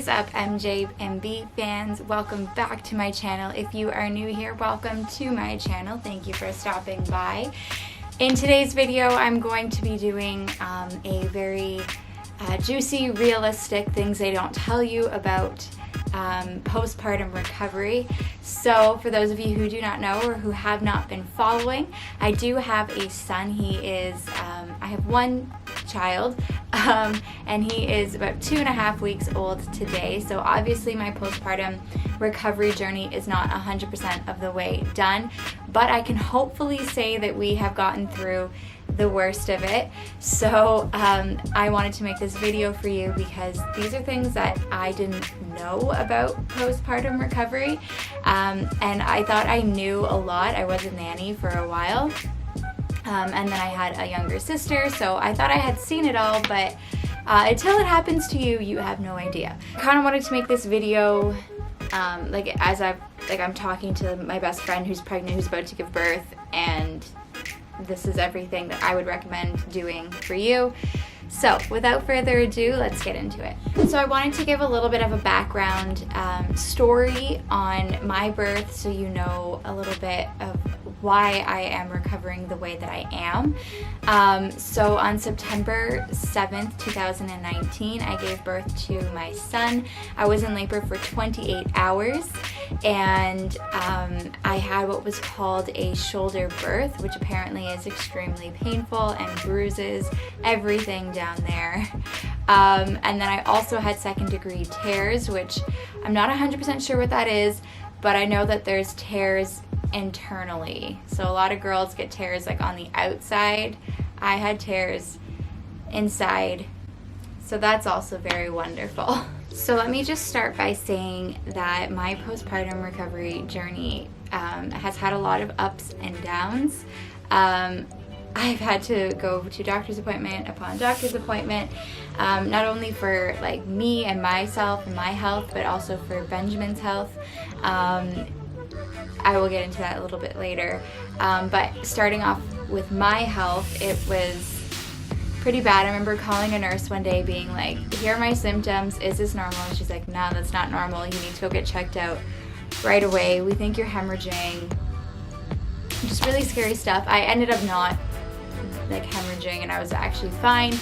is up, MJMB fans? Welcome back to my channel. If you are new here, welcome to my channel. Thank you for stopping by. In today's video, I'm going to be doing a very juicy, realistic things they don't tell you about postpartum recovery. So for those of you who do not know or who have not been following, I do have a son. He is, I have one child, and he is about 2.5 weeks old today. So obviously my postpartum recovery journey is not 100% of the way done, but I can hopefully say that we have gotten through the worst of it. So I wanted to make this video for you because these are things that I didn't know about postpartum recovery, and I thought I knew a lot. I was a nanny for a while, and then I had a younger sister, so I thought I had seen it all, but until it happens to you, you have no idea. I kind of wanted to make this video I'm talking to my best friend who's pregnant, who's about to give birth, and this is everything that I would recommend doing for you. So without further ado, let's get into it. So I wanted to give a little bit of a background story on my birth so you know a little bit of why I am recovering the way that I am. So on September 7th, 2019, I gave birth to my son. I was in labor for 28 hours, and I had what was called a shoulder birth, which apparently is extremely painful and bruises everything down there. And then I also had second-degree tears, which I'm not 100% sure what that is, but I know that there's tears internally. So a lot of girls get tears like on the outside. I had tears inside, so that's also very wonderful. So let me just start by saying that my postpartum recovery journey has had a lot of ups and downs. I've had to go to doctor's appointment upon doctor's appointment, not only for like me and myself and my health, but also for Benjamin's health. I will get into that a little bit later. But starting off with my health, it was pretty bad. I remember calling a nurse one day being like, here are my symptoms, is this normal? And she's like, no, that's not normal. You need to go get checked out right away. We think you're hemorrhaging. Just really scary stuff. I ended up not like hemorrhaging, and I was actually fine.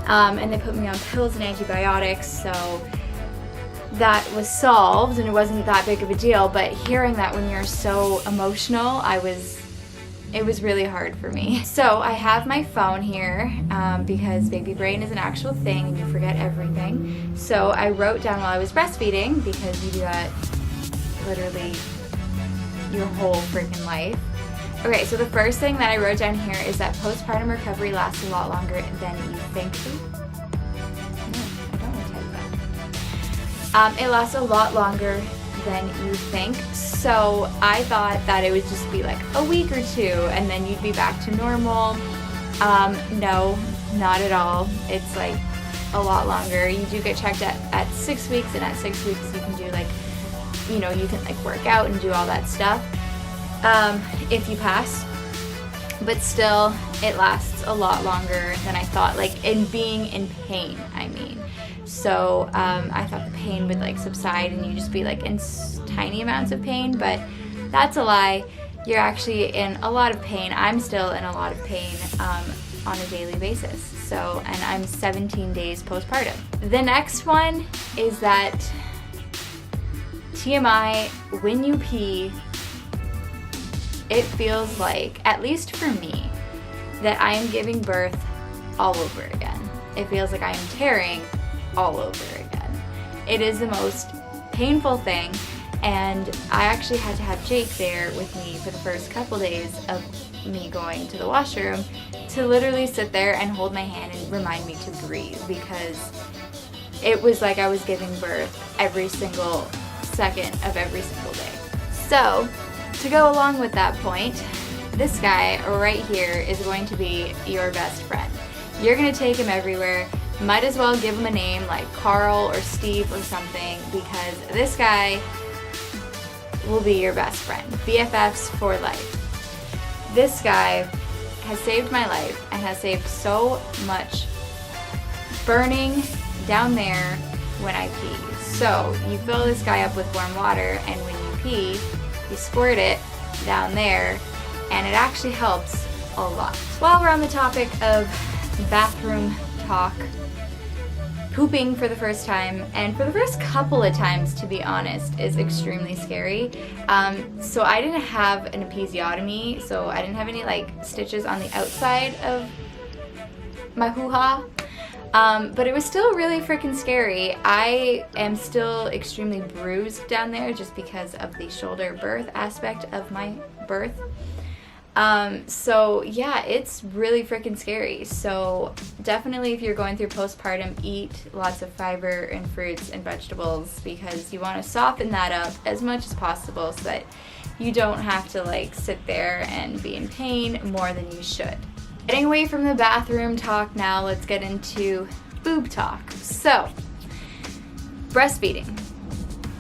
And they put me on pills and antibiotics, so that was solved and it wasn't that big of a deal. But hearing that when you're so emotional, it was really hard for me. So I have my phone here because baby brain is an actual thing and you forget everything. So I wrote down while I was breastfeeding, because you do that literally your whole freaking life. Okay, so the first thing that I wrote down here is that postpartum recovery lasts a lot longer than you think. It lasts a lot longer than you think. So I thought that it would just be like a week or two and then you'd be back to normal. No, not at all. It's like a lot longer. You do get checked at 6 weeks, and at 6 weeks you can do like, you know, you can like work out and do all that stuff if you pass. But still, it lasts a lot longer than I thought, like in being in pain, I mean. So I thought the pain would like subside and you just be like in tiny amounts of pain, but that's a lie. You're actually in a lot of pain. I'm still in a lot of pain on a daily basis. So, and I'm 17 days postpartum. The next one is that TMI, when you pee, it feels like, at least for me, that I am giving birth all over again. It feels like I am tearing all over again. It is the most painful thing, and I actually had to have Jake there with me for the first couple days of me going to the washroom to literally sit there and hold my hand and remind me to breathe, because it was like I was giving birth every single second of every single day. So to go along with that point, this guy right here is going to be your best friend. You're gonna take him everywhere. Might as well give him a name like Carl or Steve or something, because this guy will be your best friend. BFFs for life. This guy has saved my life and has saved so much burning down there when I pee. So you fill this guy up with warm water, and when you pee, you squirt it down there, and it actually helps a lot. While we're on the topic of bathroom talk, pooping for the first time, and for the first couple of times, to be honest, is extremely scary. So I didn't have an episiotomy, so I didn't have any like stitches on the outside of my hoo-ha. But it was still really freaking scary. I am still extremely bruised down there just because of the shoulder birth aspect of my birth. So yeah, it's really freaking scary. So definitely if you're going through postpartum, eat lots of fiber and fruits and vegetables, because you want to soften that up as much as possible so that you don't have to like sit there and be in pain more than you should. Getting away from the bathroom talk now, let's get into boob talk. So, breastfeeding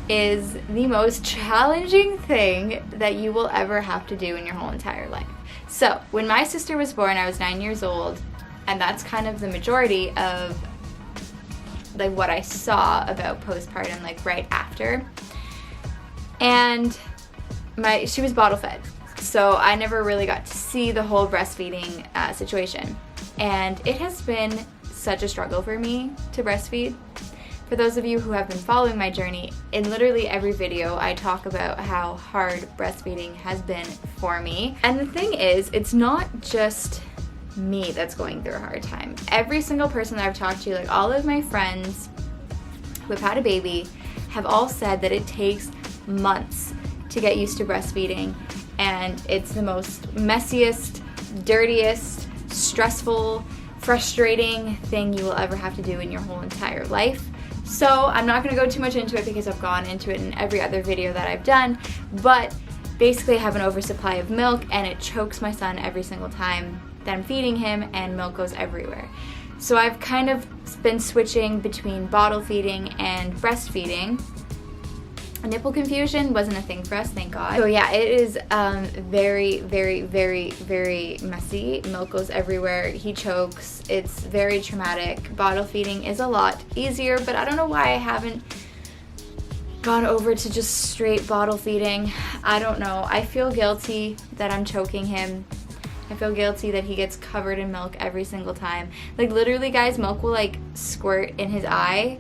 is the most challenging thing that you will ever have to do in your whole entire life. So, when my sister was born, I was 9 years old, and that's kind of the majority of like what I saw about postpartum, like right after. And she was bottle fed. So I never really got to see the whole breastfeeding situation. And it has been such a struggle for me to breastfeed. For those of you who have been following my journey, in literally every video I talk about how hard breastfeeding has been for me. And the thing is, it's not just me that's going through a hard time. Every single person that I've talked to, like all of my friends who have had a baby, have all said that it takes months to get used to breastfeeding. And it's the most messiest, dirtiest, stressful, frustrating thing you will ever have to do in your whole entire life. So I'm not going to go too much into it because I've gone into it in every other video that I've done, but basically I have an oversupply of milk and it chokes my son every single time that I'm feeding him, and milk goes everywhere. So I've kind of been switching between bottle feeding and breastfeeding. Nipple confusion wasn't a thing for us, thank God. So yeah, it is very, very, very, very messy. Milk goes everywhere. He chokes. It's very traumatic. Bottle feeding is a lot easier, but I don't know why I haven't gone over to just straight bottle feeding. I don't know. I feel guilty that I'm choking him. I feel guilty that he gets covered in milk every single time. Like literally, guys, milk will like squirt in his eye,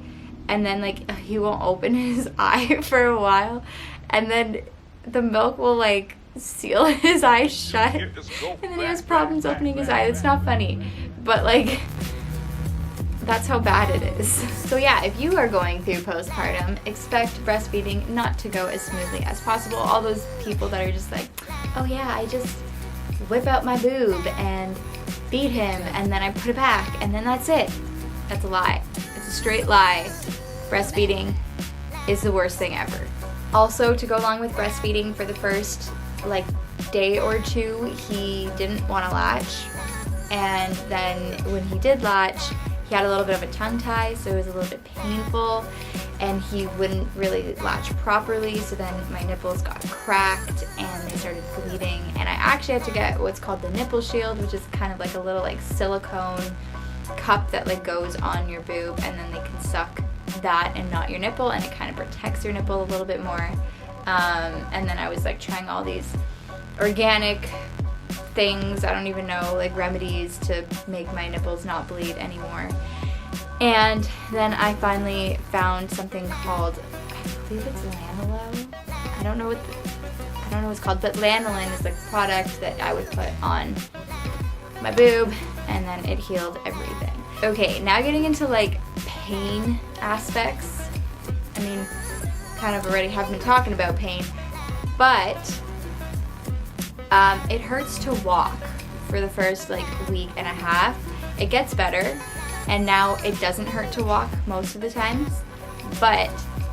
and then like he won't open his eye for a while, and then the milk will like seal his eyes shut, and then he has problems opening his eye. It's not funny, but like that's how bad it is. So yeah, if you are going through postpartum, expect breastfeeding not to go as smoothly as possible. All those people that are just like, oh yeah, I just whip out my boob and feed him and then I put it back and then that's it. That's a lie. It's a straight lie. Breastfeeding is the worst thing ever. Also, to go along with breastfeeding, for the first like day or two, he didn't want to latch, and then when he did latch, he had a little bit of a tongue tie, so it was a little bit painful, and he wouldn't really latch properly, so then my nipples got cracked and they started bleeding, and I actually had to get what's called the nipple shield, which is kind of like a little like silicone cup that like goes on your boob, and then they can suck that and not your nipple, and it kind of protects your nipple a little bit more. And then I was like trying all these organic things, I don't even know, like remedies to make my nipples not bleed anymore. And then I finally found something called, I believe it's Lanolin. I don't know what it's called, but lanolin is like a product that I would put on my boob, and then it healed everything. Okay, now getting into like pain aspects. I mean, kind of already have been talking about pain, but it hurts to walk for the first like week and a half. It gets better, and now it doesn't hurt to walk most of the times, but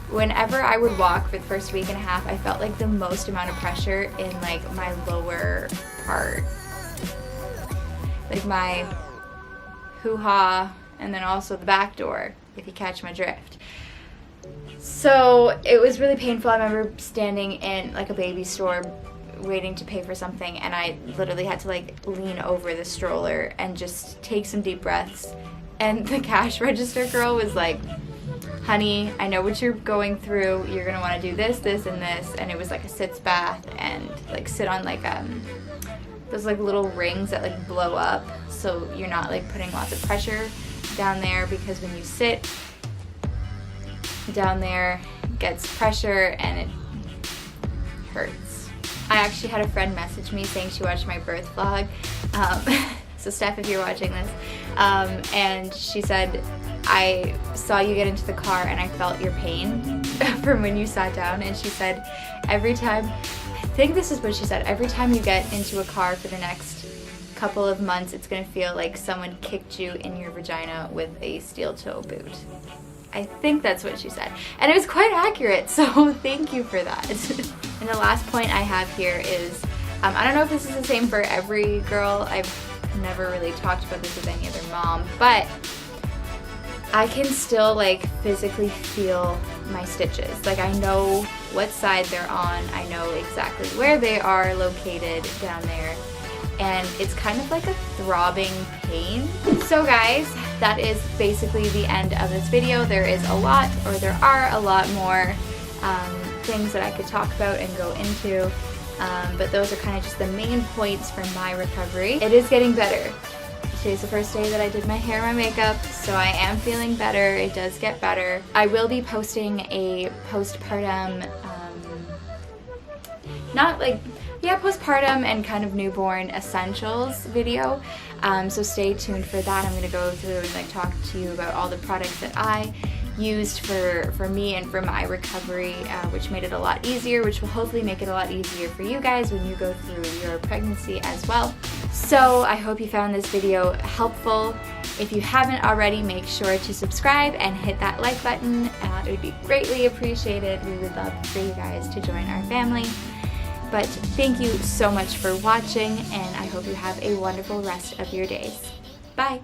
whenever I would walk for the first week and a half, I felt like the most amount of pressure in like my lower part, like my hoo-ha, and then also the back door, if you catch my drift. So it was really painful. I remember standing in like a baby store waiting to pay for something, and I literally had to like lean over the stroller and just take some deep breaths, and the cash register girl was like, honey, I know what you're going through. You're gonna want to do this, this, and this. And it was like a sitz bath, and like sit on like those like little rings that like blow up, so you're not like putting lots of pressure down there, because when you sit down there it gets pressure and it hurts. I actually had a friend message me saying she watched my birth vlog, so Steph, if you're watching this, and she said, I saw you get into the car and I felt your pain from when you sat down. And she said, every time, I think this is what she said, every time you get into a car for the next couple of months, it's gonna feel like someone kicked you in your vagina with a steel toe boot. I think that's what she said. And it was quite accurate, so thank you for that. And the last point I have here is, I don't know if this is the same for every girl. I've never really talked about this with any other mom, but I can still like physically feel my stitches. Like I know what side they're on. I know exactly where they are located down there. And it's kind of like a throbbing pain. So guys, that is basically the end of this video. There is a lot, or there are a lot more things that I could talk about and go into. But those are kind of just the main points from my recovery. It is getting better. Today's the first day that I did my hair and my makeup, so I am feeling better. It does get better. I will be posting a postpartum, postpartum and kind of newborn essentials video. So stay tuned for that. I'm going to go through and like talk to you about all the products that I used for me and for my recovery, which made it a lot easier, which will hopefully make it a lot easier for you guys when you go through your pregnancy as well. So I hope you found this video helpful. If you haven't already, make sure to subscribe and hit that like button. It would be greatly appreciated. We would love for you guys to join our family. But thank you so much for watching, and I hope you have a wonderful rest of your days. Bye!